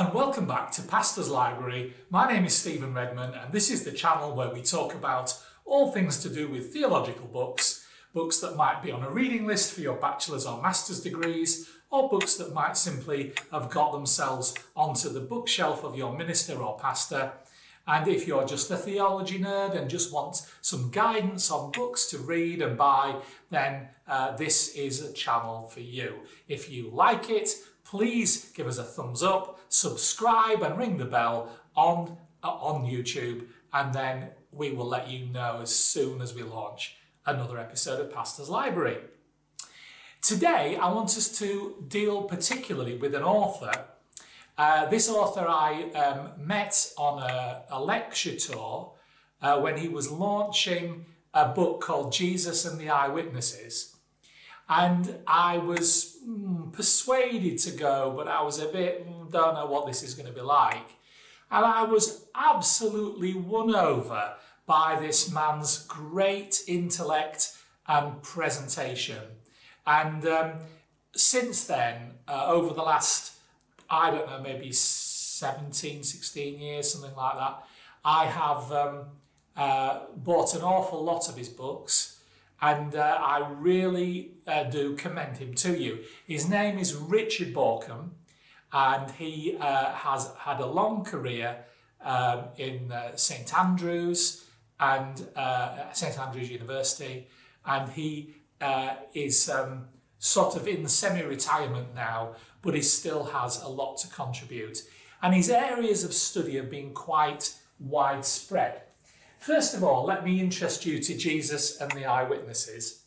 and welcome back to Pastor's Library. My name is Stephen Redman, and this is the channel where we talk about all things to do with theological books, books that might be on a reading list for your bachelor's or master's degrees, or books that might simply have got themselves onto the bookshelf of your minister or pastor. And if you're just a theology nerd and just want some guidance on books to read and buy, then this is a channel for you. If you like it, please give us a thumbs up, subscribe and ring the bell on YouTube, and then we will let you know as soon as we launch another episode of Pastor's Library. Today, I want us to deal particularly with an author. This author I met on a lecture tour when he was launching a book called Jesus and the Eyewitnesses. And I was persuaded to go, but I was a bit, don't know what this is going to be like. And I was absolutely won over by this man's great intellect and presentation. And since then, over the last, I don't know, maybe 17, 16 years, something like that, I have bought an awful lot of his books. And I really do commend him to you. His name is Richard Bauckham, and he has had a long career in St Andrews and St Andrews University, and he is sort of in semi-retirement now, but he still has a lot to contribute. And his areas of study have been quite widespread. First of all, let me interest you to Jesus and the Eyewitnesses.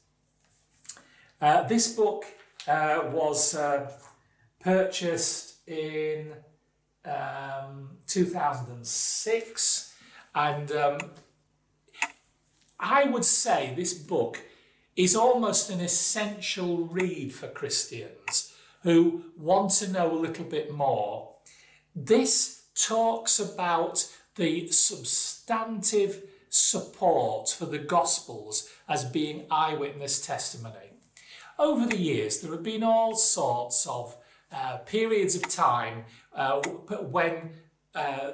This book was purchased in 2006, and I would say this book is almost an essential read for Christians who want to know a little bit more. This talks about the substantive support for the Gospels as being eyewitness testimony. Over the years, there have been all sorts of periods of time when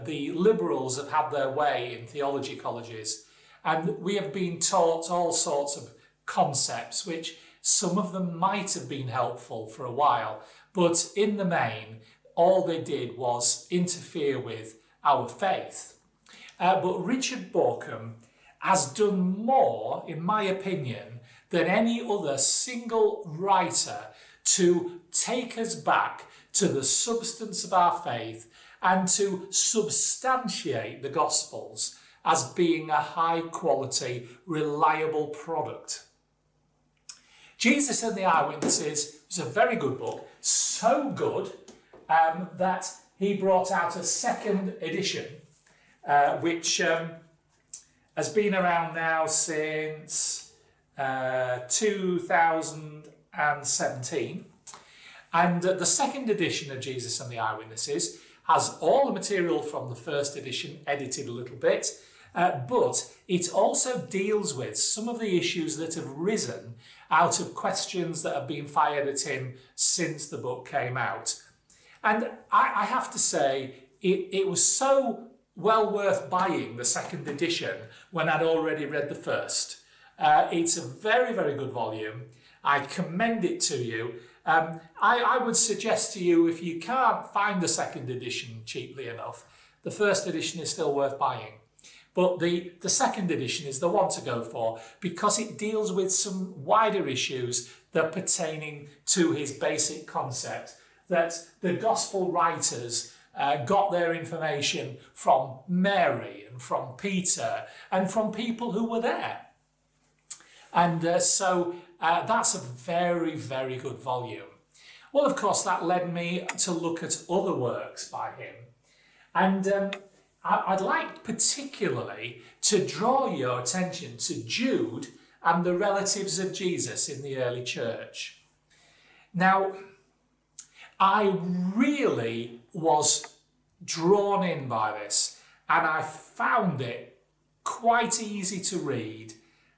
the liberals have had their way in theology colleges, and we have been taught all sorts of concepts, which some of them might have been helpful for a while, but in the main, all they did was interfere with our faith. But Richard Bauckham has done more, in my opinion, than any other single writer to take us back to the substance of our faith and to substantiate the Gospels as being a high-quality, reliable product. Jesus and the Eyewitnesses was a very good book, so good that he brought out a second edition, which has been around now since 2017. And the second edition of Jesus and the Eyewitnesses has all the material from the first edition, edited a little bit, but it also deals with some of the issues that have risen out of questions that have been fired at him since the book came out. And I have to say, it was so well worth buying the second edition when I'd already read the first. It's a very, very good volume. I commend it to you. I would suggest to you, if you can't find the second edition cheaply enough, the first edition is still worth buying. But the second edition is the one to go for because it deals with some wider issues that are pertaining to his basic concept, that the gospel writers got their information from Mary and from Peter and from people who were there. And so that's a very, very good volume. Well, of course, that led me to look at other works by him. And I'd like particularly to draw your attention to Jude and the relatives of Jesus in the early church. Now, I really was drawn in by this, and I found it quite easy to read.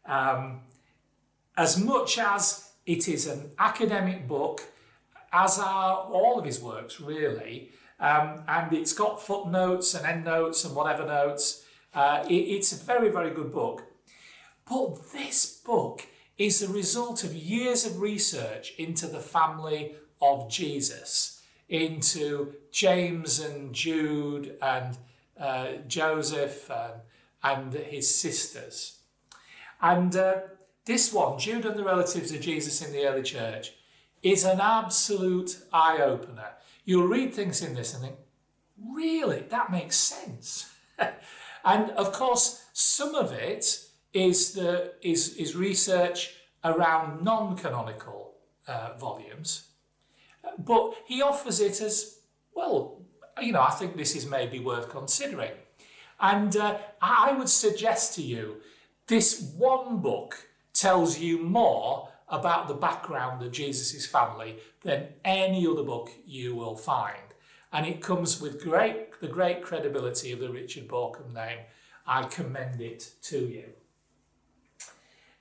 As much as it is an academic book, as are all of his works really, and it's got footnotes and endnotes and whatever notes. It's a very, very good book. But this book is the result of years of research into the family of Jesus, into James and Jude and Joseph and his sisters. And this one, Jude and the relatives of Jesus in the early church, is an absolute eye-opener. You'll read things in this and think, really, that makes sense. And of course, some of it is research around non-canonical volumes, but he offers it as, well, I think this is maybe worth considering. And I would suggest to you, this one book tells you more about the background of Jesus' family than any other book you will find. And it comes with the great credibility of the Richard Bauckham name. I commend it to you.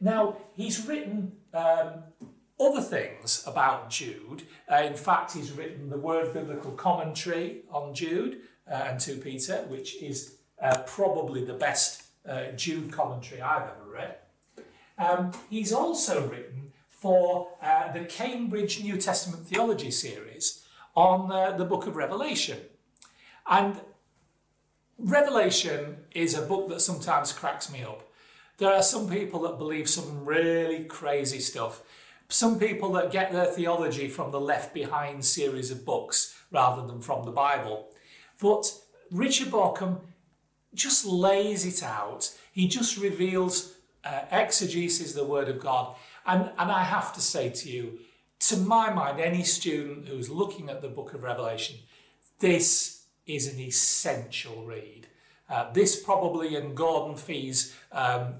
Now, he's written other things about Jude. In fact, he's written the Word Biblical Commentary on Jude and 2 Peter, which is probably the best Jude commentary I've ever read. He's also written for the Cambridge New Testament Theology series on the book of Revelation. And Revelation is a book that sometimes cracks me up. There are some people that believe some really crazy stuff. Some people that get their theology from the Left Behind series of books rather than from the Bible. But Richard Bauckham just lays it out. He just reveals exegesis, the Word of God. And I have to say to you, to my mind, any student who's looking at the book of Revelation, this is an essential read. This probably and Gordon Fee's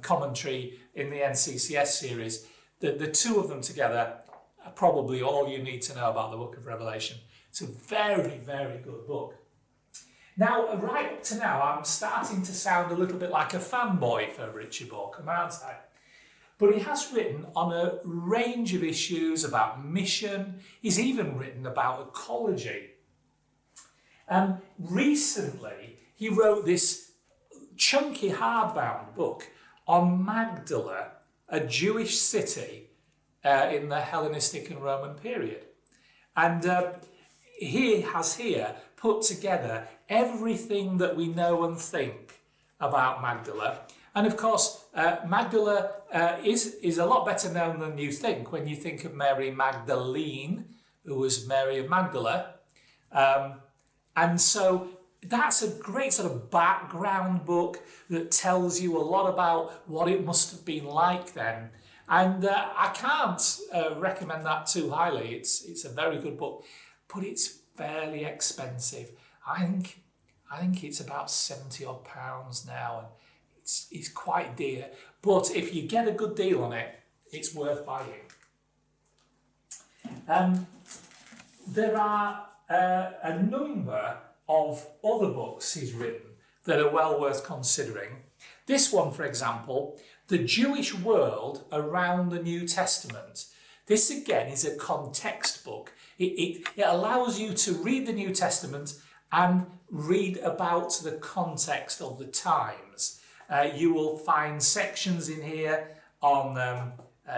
commentary in the NCCS series, the two of them together are probably all you need to know about the book of Revelation. It's a very, very good book. Now, right up to now, I'm starting to sound a little bit like a fanboy for Richard Bauckham, aren't I? But he has written on a range of issues about mission. He's even written about ecology. Recently, he wrote this chunky hardbound book on Magdala, a Jewish city in the Hellenistic and Roman period. And he has here put together everything that we know and think about Magdala. And of course, Magdala is a lot better known than you think when you think of Mary Magdalene, who was Mary of Magdala. And so that's a great sort of background book that tells you a lot about what it must have been like then. And I can't recommend that too highly. It's a very good book, but it's fairly expensive. I think it's about £70 odd now, and it's quite dear. But if you get a good deal on it, it's worth buying. There are a number of other books he's written that are well worth considering. This one, for example, The Jewish World Around the New Testament. This again is a context book. It allows you to read the New Testament and read about the context of the times. You will find sections in here on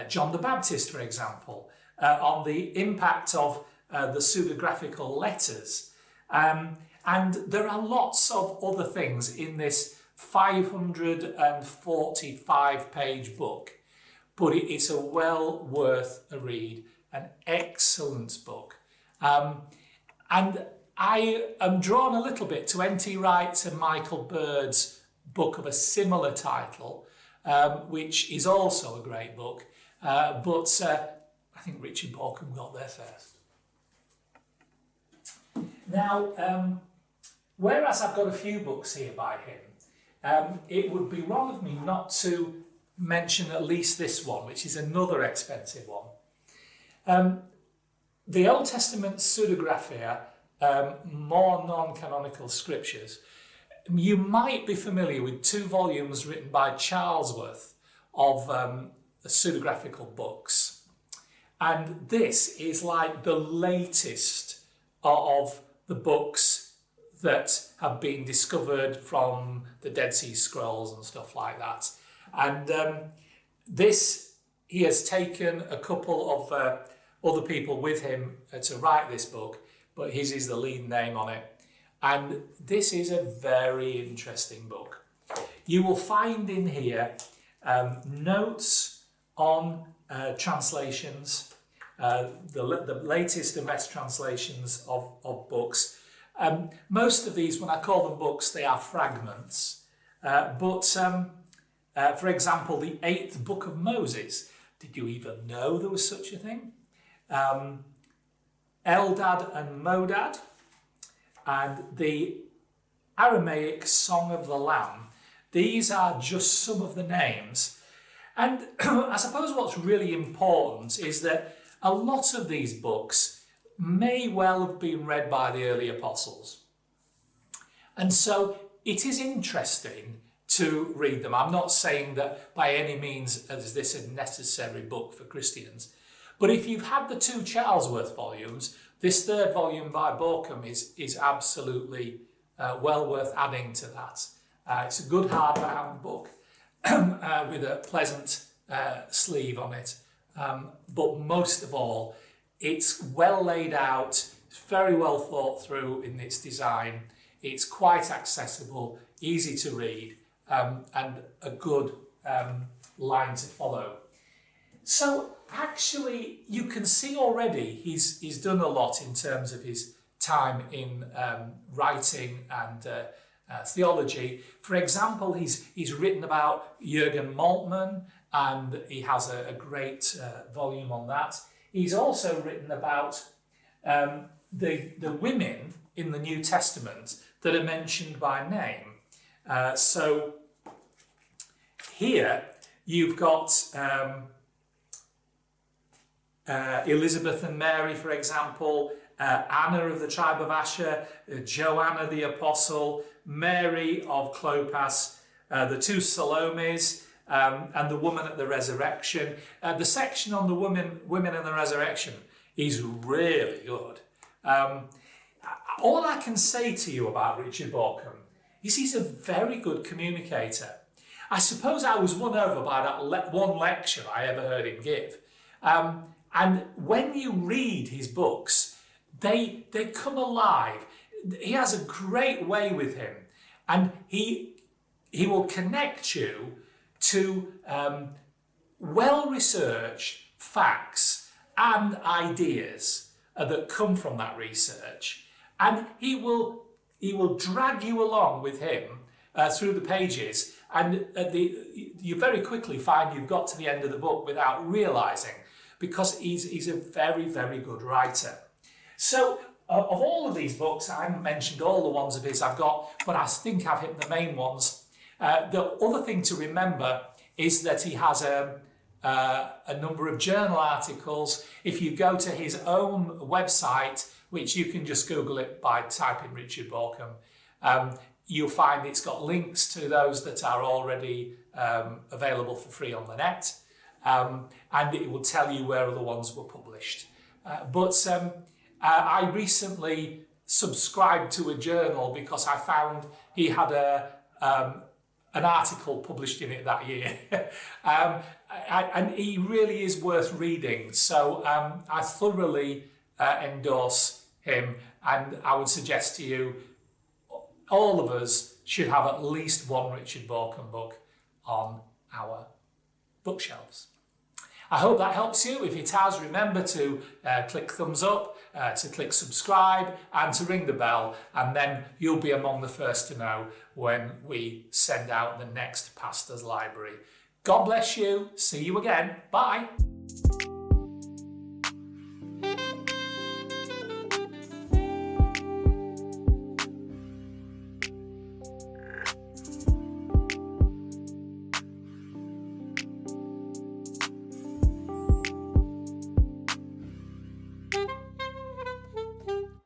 John the Baptist, for example, on the impact of the pseudegraphical letters. And there are lots of other things in this 545-page book, but it's a well worth a read, an excellent book. And I am drawn a little bit to N.T. Wright and Michael Bird's book of a similar title, which is also a great book, but I think Richard Bauckham got there first. Now, whereas I've got a few books here by him, it would be wrong of me not to mention at least this one, which is another expensive one. The Old Testament pseudegraphia, more non-canonical scriptures. You might be familiar with 2 volumes written by Charlesworth of pseudegraphical books. And this is like the latest of the books that have been discovered from the Dead Sea Scrolls and stuff like that. And he has taken a couple of other people with him to write this book, but his is the lead name on it. And this is a very interesting book. You will find in here notes on translations, the latest and best translations of books. Most of these, when I call them books, they are fragments. But for example, the 8th book of Moses. Did you even know there was such a thing? Eldad and Modad, and the Aramaic Song of the Lamb. These are just some of the names. And I suppose what's really important is that a lot of these books may well have been read by the early apostles. And so it is interesting to read them. I'm not saying that by any means is this a necessary book for Christians. But if you've had the 2 Charlesworth volumes, this 3rd volume by Bauckham is absolutely well worth adding to that. It's a good hardbound book with a pleasant sleeve on it. But most of all, it's well laid out, it's very well thought through in its design. It's quite accessible, easy to read, and a good line to follow. So actually, you can see already he's done a lot in terms of his time in writing and theology. For example, he's written about Jürgen Moltmann, and he has a great volume on that. He's also written about the women in the New Testament that are mentioned by name. So here you've got Elizabeth and Mary, for example, Anna of the tribe of Asher, Joanna the Apostle, Mary of Clopas, the 2 Salomes, and the woman at the resurrection. The section on the women and the resurrection is really good. All I can say to you about Richard Bauckham is he's a very good communicator. I suppose I was won over by that one lecture I ever heard him give. And when you read his books, they come alive. He has a great way with him, and he will connect you to well-researched facts and ideas that come from that research, and he will drag you along with him through the pages, and you very quickly find you've got to the end of the book without realising, because he's a very, very good writer. So of all of these books, I haven't mentioned all the ones of his I've got, but I think I've hit the main ones. The other thing to remember is that he has a number of journal articles. If you go to his own website, which you can just Google it by typing Richard Bauckham, you'll find it's got links to those that are already available for free on the net, and it will tell you where other ones were published. But I recently subscribed to a journal because I found he had an article published in it that year. And he really is worth reading. So I thoroughly endorse him, and I would suggest to you, all of us should have at least one Richard Bauckham book on our bookshelves. I hope that helps you. If it has, remember to click thumbs up, to click subscribe, and to ring the bell, and then you'll be among the first to know when we send out the next Pastor's Library. God bless you. See you again. Bye.